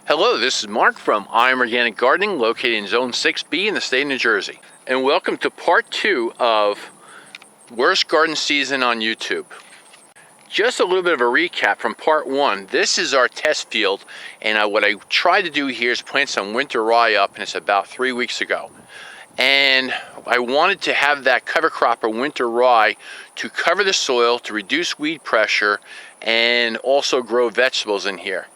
Hello, this is Mark from I'm Organic Gardening, located in Zone 6B in the state of New Jersey. And welcome to part 2 of Worst Garden Season on YouTube. Just a little bit of a recap from part 1. This is our test field, and what I tried to do here is plant some winter rye up, and it's about 3 weeks ago. And I wanted to have that cover crop of winter rye to cover the soil, to reduce weed pressure, and also grow vegetables in here.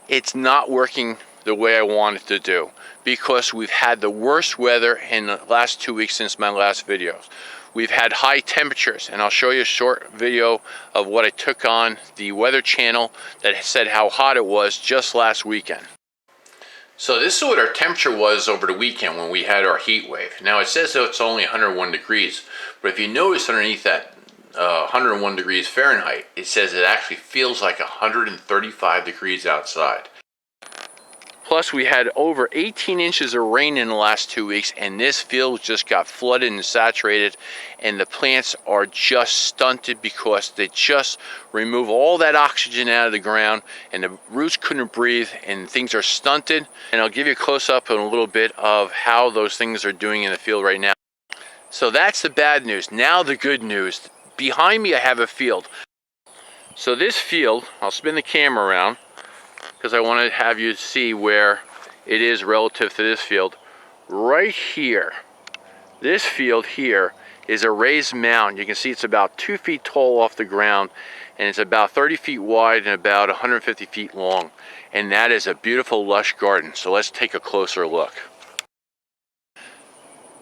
It's not working the way I wanted to do because we've had the worst weather in the last 2 weeks since my last videos. We've had high temperatures, and I'll show you a short video of what I took on the Weather Channel that said how hot it was just last weekend. So this is what our temperature was over the weekend when we had our heat wave. Now it says that it's only 101 degrees, but if you notice underneath that 101 degrees Fahrenheit, it says it actually feels like 135 degrees outside. Plus we had over 18 inches of rain in the last 2 weeks, and this field just got flooded and saturated, and the plants are just stunted because they just remove all that oxygen out of the ground and the roots couldn't breathe and things are stunted. And I'll give you a close-up in a little bit of how those things are doing in the field right now. So that's the bad news. Now the good news. Behind me I have a field. So this field, I'll spin the camera around because I want to have you see where it is relative to this field. Right here, this field here is a raised mound. You can see it's about 2 feet tall off the ground, and it's about 30 feet wide and about 150 feet long. And that is a beautiful lush garden. So let's take a closer look.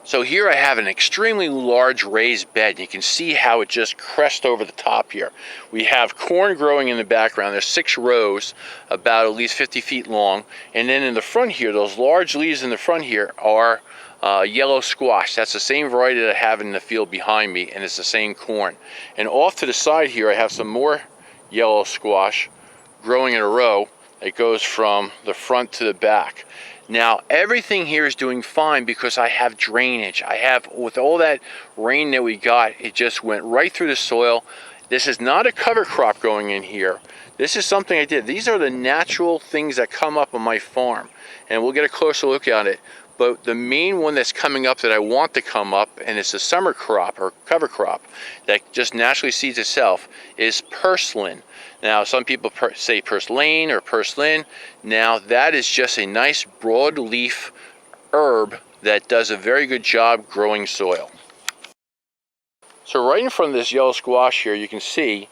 So here I have an extremely large raised bed. You can see how it just crests over the top here. We have corn growing in the background. There's 6 rows, about at least 50 feet long. And then in the front here, those large leaves in the front here are yellow squash. That's the same variety that I have in the field behind me, and it's the same corn. And off to the side here, I have some more yellow squash growing in a row. It goes from the front to the back. Now everything here is doing fine because I have drainage. I have, with all that rain that we got, it just went right through the soil. This is not a cover crop going in here. This is something I did. These are the natural things that come up on my farm, and we'll get a closer look at it. But the main one that's coming up that I want to come up, and it's a summer crop or cover crop that just naturally seeds itself, is purslane. Now some people say purslane or purslane. Now that is just a nice broadleaf herb that does a very good job growing soil. So right in front of this yellow squash here, you can see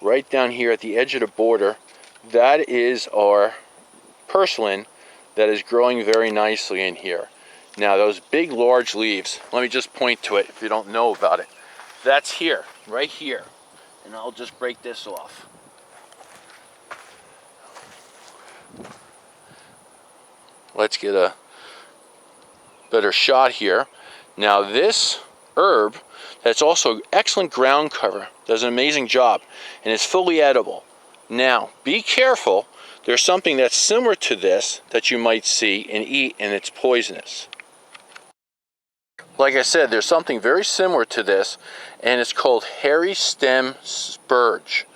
right down here at the edge of the border, that is our purslane that is growing very nicely in here. Now those big large leaves, let me just point to it if you don't know about it. That's here, right here. And I'll just break this off. Let's get a better shot here. Now this herb, that's also excellent ground cover, does an amazing job, and it's fully edible. Now be careful. There's something that's similar to this that you might see and eat, and it's poisonous. Like I said, there's something very similar to this, and it's called hairy stem spurge.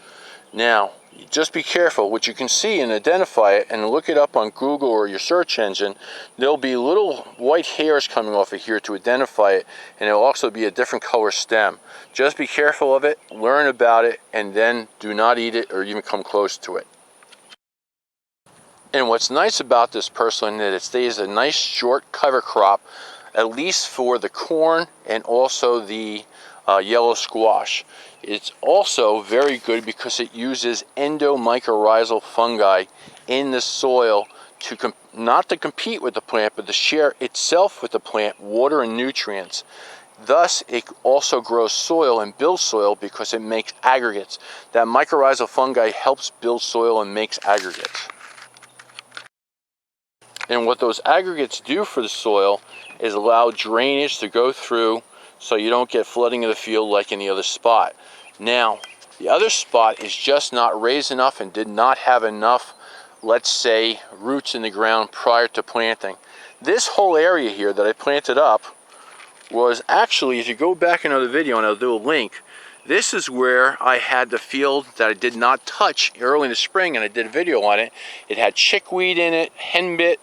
Now, just be careful. What you can see and identify it, and look it up on Google or your search engine, there'll be little white hairs coming off of here to identify it, and it'll also be a different color stem. Just be careful of it, learn about it, and then do not eat it or even come close to it. And what's nice about this purslane is that it stays a nice short cover crop, at least for the corn and also the yellow squash. It's also very good because it uses endomycorrhizal fungi in the soil to not to compete with the plant, but to share itself with the plant water and nutrients. Thus, it also grows soil and builds soil because it makes aggregates. That mycorrhizal fungi helps build soil and makes aggregates. And what those aggregates do for the soil is allow drainage to go through so you don't get flooding of the field like any other spot. Now, the other spot is just not raised enough and did not have enough, let's say, roots in the ground prior to planting. This whole area here that I planted up was actually, if you go back another video and I'll do a link, This is where I had the field that I did not touch early in the spring, and I did a video on it. It had chickweed in it, henbit,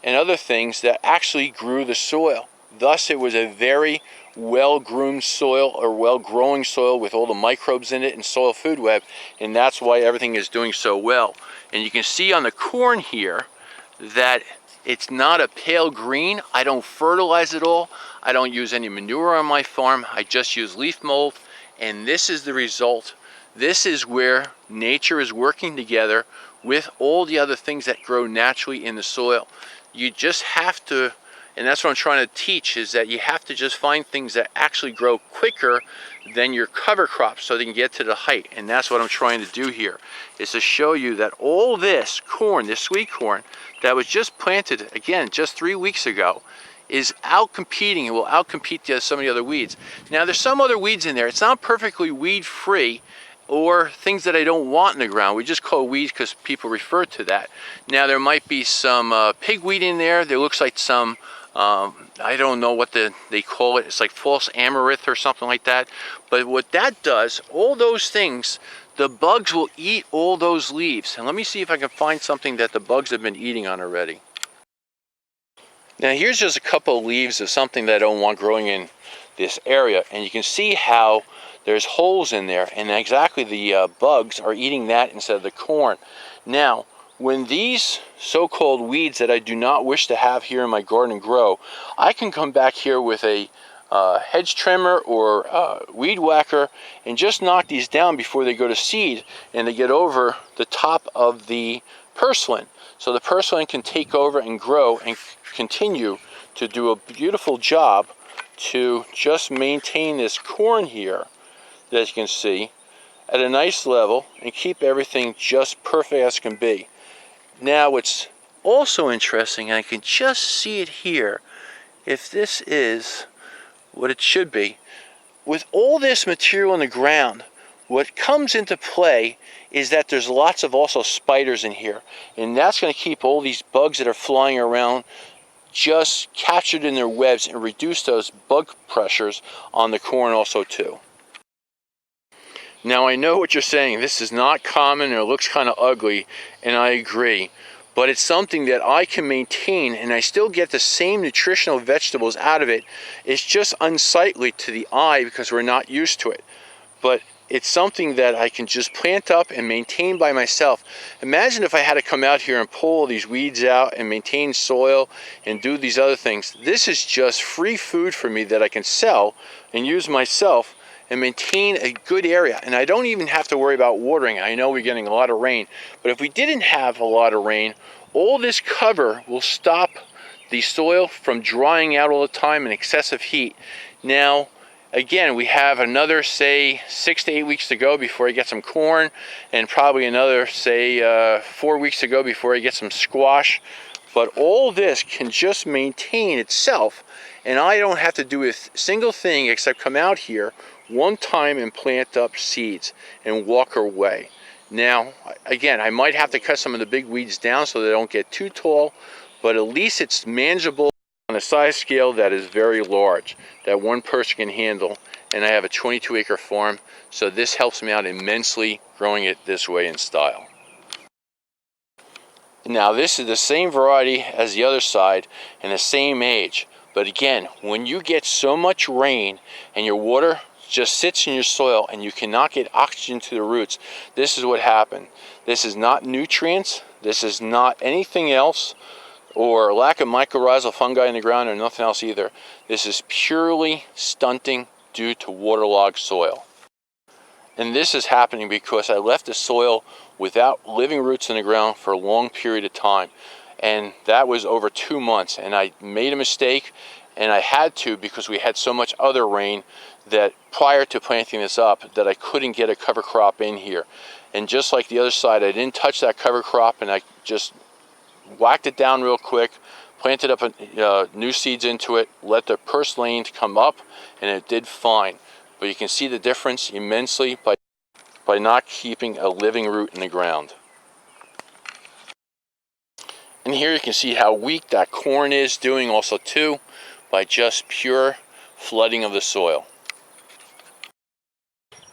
and other things that actually grew the soil. Thus, it was a very well-groomed soil, or well-growing soil, with all the microbes in it and soil food web, and that's why everything is doing so well. And you can see on the corn here that it's not a pale green. I don't fertilize it all. I don't use any manure on my farm. I just use leaf mold, and this is the result. This is where nature is working together with all the other things that grow naturally in the soil. You just have to, and that's what I'm trying to teach, is that you have to just find things that actually grow quicker than your cover crops so they can get to the height. And that's what I'm trying to do here, is to show you that all this corn, this sweet corn that was just planted, again, just 3 weeks ago, is out-competing and will out-compete some of the other weeds. Now, there's some other weeds in there. It's not perfectly weed-free, or things that I don't want in the ground. We just call weeds because people refer to that. Now, there might be some pigweed in there. There looks like some, I don't know what they call it. It's like false amaranth or something like that. But what that does, all those things, the bugs will eat all those leaves. And let me see if I can find something that the bugs have been eating on already. Now, here's just a couple of leaves of something that I don't want growing in this area. And you can see how there's holes in there, and exactly the bugs are eating that instead of the corn. Now, when these so-called weeds that I do not wish to have here in my garden grow, I can come back here with a hedge trimmer or weed whacker and just knock these down before they go to seed and they get over the top of the purslane. So the purslane can take over and grow and continue to do a beautiful job to just maintain this corn here, as you can see, at a nice level and keep everything just perfect as can be. Now, what's also interesting, and I can just see it here, if this is what it should be, with all this material in the ground, what comes into play is that there's lots of also spiders in here, and that's going to keep all these bugs that are flying around just captured in their webs and reduce those bug pressures on the corn also too. Now, I know what you're saying. This is not common and it looks kind of ugly, and I agree. But it's something that I can maintain and I still get the same nutritional vegetables out of it. It's just unsightly to the eye because we're not used to it. But it's something that I can just plant up and maintain by myself. Imagine if I had to come out here and pull all these weeds out and maintain soil and do these other things. This is just free food for me that I can sell and use myself and maintain a good area. And I don't even have to worry about watering. I know we're getting a lot of rain, but if we didn't have a lot of rain, all this cover will stop the soil from drying out all the time in excessive heat. Now, again, we have another, say, 6 to 8 weeks to go before I get some corn, and probably another, say, 4 weeks to go before I get some squash. But all this can just maintain itself, and I don't have to do a single thing except come out here one time and plant up seeds and walk away. Now, again, I might have to cut some of the big weeds down so they don't get too tall, but at least it's manageable on a size scale that is very large, that one person can handle. And I have a 22-acre farm, so this helps me out immensely growing it this way in style. Now, this is the same variety as the other side and the same age, but again, when you get so much rain and your water just sits in your soil and you cannot get oxygen to the roots, this is what happened. This is not nutrients, this is not anything else, or lack of mycorrhizal fungi in the ground, or nothing else either. This is purely stunting due to waterlogged soil. And this is happening because I left the soil without living roots in the ground for a long period of time. And that was over 2 months. And I made a mistake, and I had to, because we had so much other rain that prior to planting this up, that I couldn't get a cover crop in here. And just like the other side, I didn't touch that cover crop, and I just whacked it down real quick, planted up new seeds into it, let the purslane come up, and it did fine. But you can see the difference immensely by not keeping a living root in the ground. And here you can see how weak that corn is doing also too, by just pure flooding of the soil.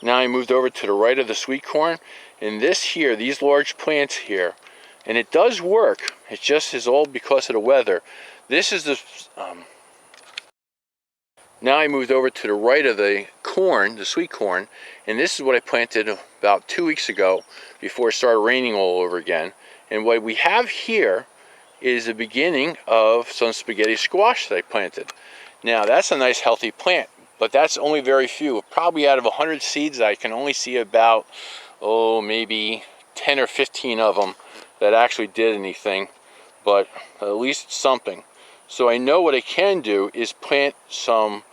Now I moved over to the right of the sweet corn, and this here, these large plants here, and it does work. It just is all because of the weather. This is the now I moved over to the right of the corn, the sweet corn, and this is what I planted about 2 weeks ago before it started raining all over again. And what we have here is the beginning of some spaghetti squash that I planted. Now that's a nice healthy plant, but that's only very few. Probably out of 100 seeds, I can only see about, maybe 10 or 15 of them that actually did anything, but at least something. So I know what I can do is plant some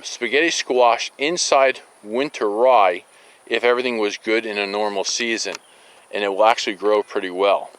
spaghetti squash inside winter rye if everything was good in a normal season, and it will actually grow pretty well.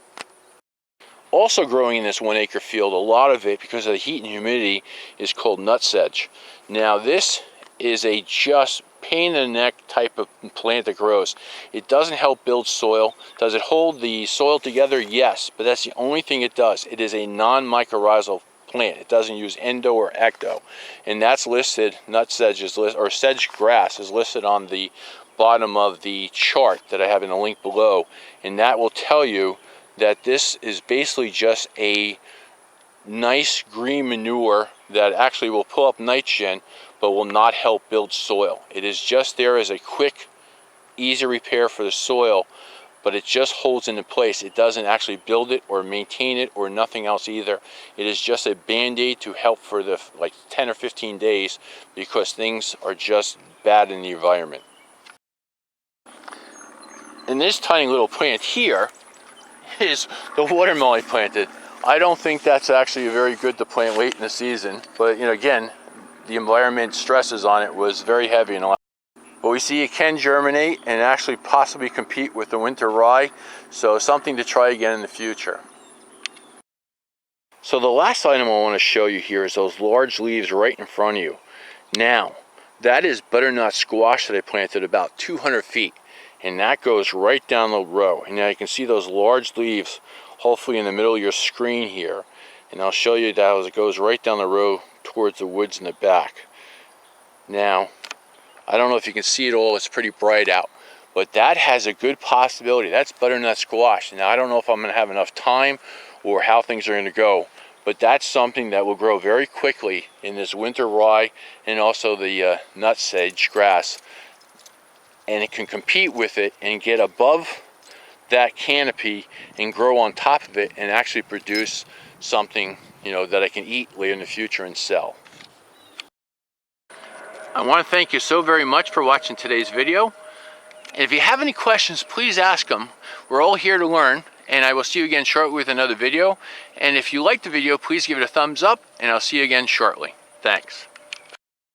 Also growing in this 1 acre field, a lot of it, because of the heat and humidity, is called nutsedge. Now this is a just pain in the neck type of plant that grows. It doesn't help build soil. Does it hold the soil together? Yes, but that's the only thing it does. It is a non-mycorrhizal plant. It doesn't use endo or ecto, and that's listed. Nutsedge is listed, or sedge grass is listed on the bottom of the chart that I have in the link below, and that will tell you that this is basically just a nice green manure that actually will pull up nitrogen but will not help build soil. It is just there as a quick, easy repair for the soil, but it just holds into place. It doesn't actually build it or maintain it or nothing else either. It is just a band-aid to help for the 10 or 15 days because things are just bad in the environment. And this tiny little plant here is the watermelon I planted. I don't think that's actually very good to plant late in the season, but again, the environment stresses on it was very heavy and a lot. But we see it can germinate and actually possibly compete with the winter rye, so something to try again in the future. So the last item I want to show you here is those large leaves right in front of you. Now, that is butternut squash that I planted about 200 feet, and that goes right down the row. And now you can see those large leaves hopefully in the middle of your screen here, and I'll show you that as it goes right down the row towards the woods in the back. Now, I don't know if you can see it all, it's pretty bright out, but that has a good possibility. That's butternut squash. Now I don't know if I'm going to have enough time or how things are going to go, but that's something that will grow very quickly in this winter rye and also the nutsedge grass, and it can compete with it and get above that canopy and grow on top of it and actually produce something that I can eat later in the future and sell. I want to thank you so very much for watching today's video. And if you have any questions, please ask them. We're all here to learn, and I will see you again shortly with another video. And if you liked the video, please give it a thumbs up, and I'll see you again shortly. Thanks.